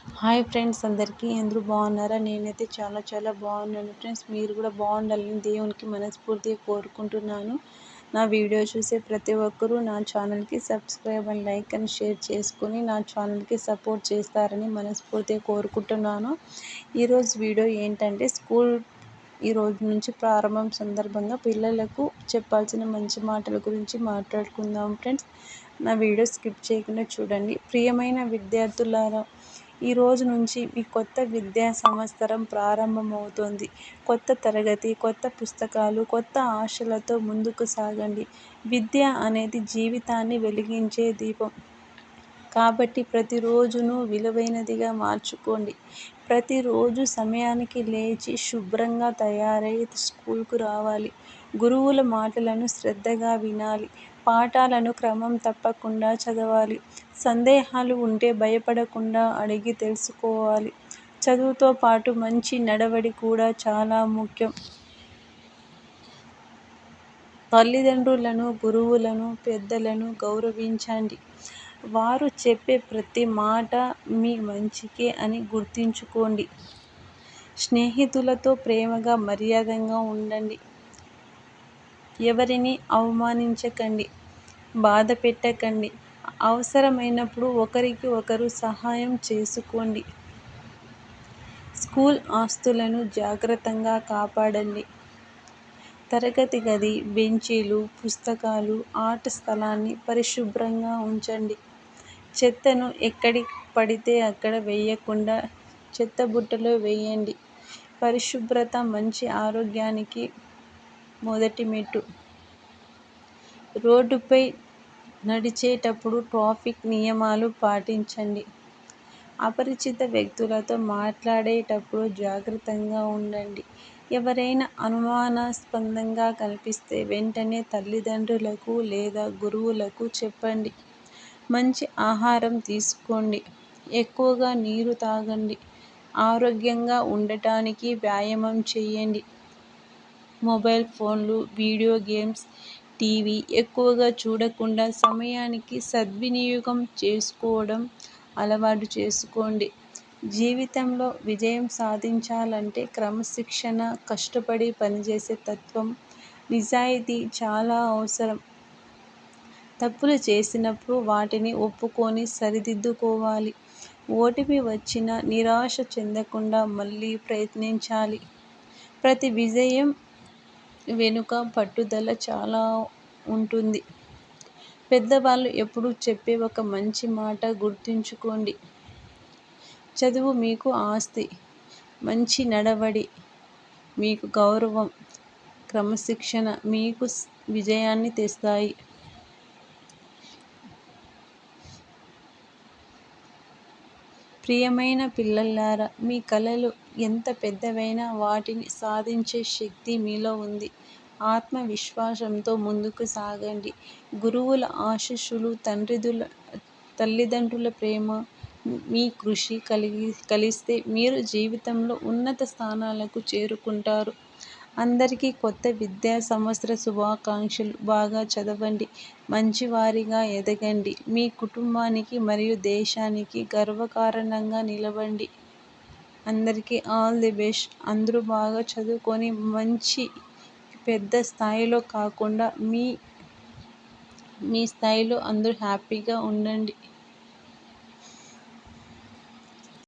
Hi friends, అందరూ బాగున్నారా? నేనైతే చాలా బాగున్నాను ఫ్రెండ్స్. మీరు కూడా బాగుండాలని దేవునికి మనస్ఫూర్తిగా కోరుకుంటున్నాను. నా వీడియో చూసే ప్రతి ఒక్కరూ నా ఛానల్కి subscribe and like and share చేసుకొని నా ఛానల్కి సపోర్ట్ చేస్తారని మనస్ఫూర్తిగా కోరుకుంటున్నాను. ఈరోజు వీడియో ఏంటంటే ఈ రోజు నుంచి ప్రారంభం సందర్భంగా పిల్లలకు చెప్పాల్సిన మంచి మాటల గురించి మాట్లాడుకుందాం ఫ్రెండ్స్. నా వీడియో స్కిప్ చేయకుండా చూడండి. ప్రియమైన విద్యార్థులారా, ఈ రోజు నుంచి మీ కొత్త విద్యా సంవత్సరం ప్రారంభమవుతోంది. కొత్త తరగతి, కొత్త పుస్తకాలు, కొత్త ఆశలతో ముందుకు సాగండి. విద్య అనేది జీవితాన్ని వెలిగించే దీపం. కాబట్టి ప్రతిరోజును విలువైనదిగా మార్చుకోండి. ప్రతిరోజు సమయానికి లేచి శుభ్రంగా తయారై స్కూల్కు రావాలి. గురువుల మాటలను శ్రద్ధగా వినాలి. పాఠాలను క్రమం తప్పకుండా చదవాలి. సందేహాలు ఉంటే భయపడకుండా అడిగి తెలుసుకోవాలి. చదువుతో పాటు మంచి నడవడి కూడా చాలా ముఖ్యం. తల్లిదండ్రులను, గురువులను, పెద్దలను గౌరవించండి. వారు చెప్పే ప్రతి మాట మీ మంచికే అని గుర్తుంచుకోండి. స్నేహితులతో ప్రేమగా, మర్యాదగా ఉండండి. ఎవరిని అవమానించకండి, బాధ పెట్టకండి. అవసరమైనప్పుడు ఒకరికి ఒకరు సహాయం చేసుకోండి. స్కూల్ ఆస్తులను జాగ్రత్తగా కాపాడండి. తరగతి గది, బెంచీలు, పుస్తకాలు, ఆట స్థలాన్ని పరిశుభ్రంగా ఉంచండి. చెత్తను ఎక్కడ పడితే అక్కడ వేయకుండా చెత్తబుట్టలో వేయండి. పరిశుభ్రత మంచి ఆరోగ్యానికి మొదటి మెట్టు. రోడ్డుపై నడిచేటప్పుడు ట్రాఫిక్ నియమాలు పాటించండి. అపరిచిత వ్యక్తులతో మాట్లాడేటప్పుడు జాగ్రత్తగా ఉండండి. ఎవరైనా అనుమానాస్పదంగా కనిపిస్తే వెంటనే తల్లిదండ్రులకు లేదా గురువులకు చెప్పండి. మంచి ఆహారం తీసుకోండి. ఎక్కువగా నీరు తాగండి. ఆరోగ్యంగా ఉండటానికి వ్యాయామం చేయండి. మొబైల్ ఫోన్లు, వీడియో గేమ్స్, టీవీ ఎక్కువగా చూడకుండా సమయానికి సద్వినియోగం చేసుకోవడం అలవాటు చేసుకోండి. జీవితంలో విజయం సాధించాలంటే క్రమశిక్షణ, కష్టపడి పనిచేసే తత్వం, నిజాయితీ చాలా అవసరం. తప్పులు చేసినప్పుడు వాటిని ఒప్పుకొని సరిదిద్దుకోవాలి. ఓటమి వచ్చినా నిరాశ చెందకుండా మళ్ళీ ప్రయత్నించాలి. ప్రతి విజయం వెనుక పట్టుదల చాలా ఉంటుంది. పెద్దవాళ్ళు ఎప్పుడూ చెప్పే ఒక మంచి మాట గుర్తుంచుకోండి. చదువు మీకు ఆస్తి, మంచి నడవడి మీకు గౌరవం, క్రమశిక్షణ మీకు విజయాన్ని తెస్తాయి. ప్రియమైన పిల్లలారా, మీ కలలు ఎంత పెద్దవైనా వాటిని సాధించే శక్తి మీలో ఉంది. ఆత్మవిశ్వాసంతో ముందుకు సాగండి. గురువుల ఆశీస్సులు, తల్లిదండ్రుల ప్రేమ, మీ కృషి కలిస్తే మీరు జీవితంలో ఉన్నత స్థానాలకు చేరుకుంటారు. అందరికీ కొత్త విద్యా సంవత్సర శుభాకాంక్షలు. బాగా చదవండి, మంచివారిగా ఎదగండి. మీ కుటుంబానికి మరియు దేశానికి గర్వకారణంగా నిలవండి. అందరికీ ఆల్ ది బెస్ట్. అందరూ బాగా చదువుకొని మంచి పెద్ద స్థాయిలో కాకుండా మీ స్థాయిలో అందరూ హ్యాపీగా ఉండండి.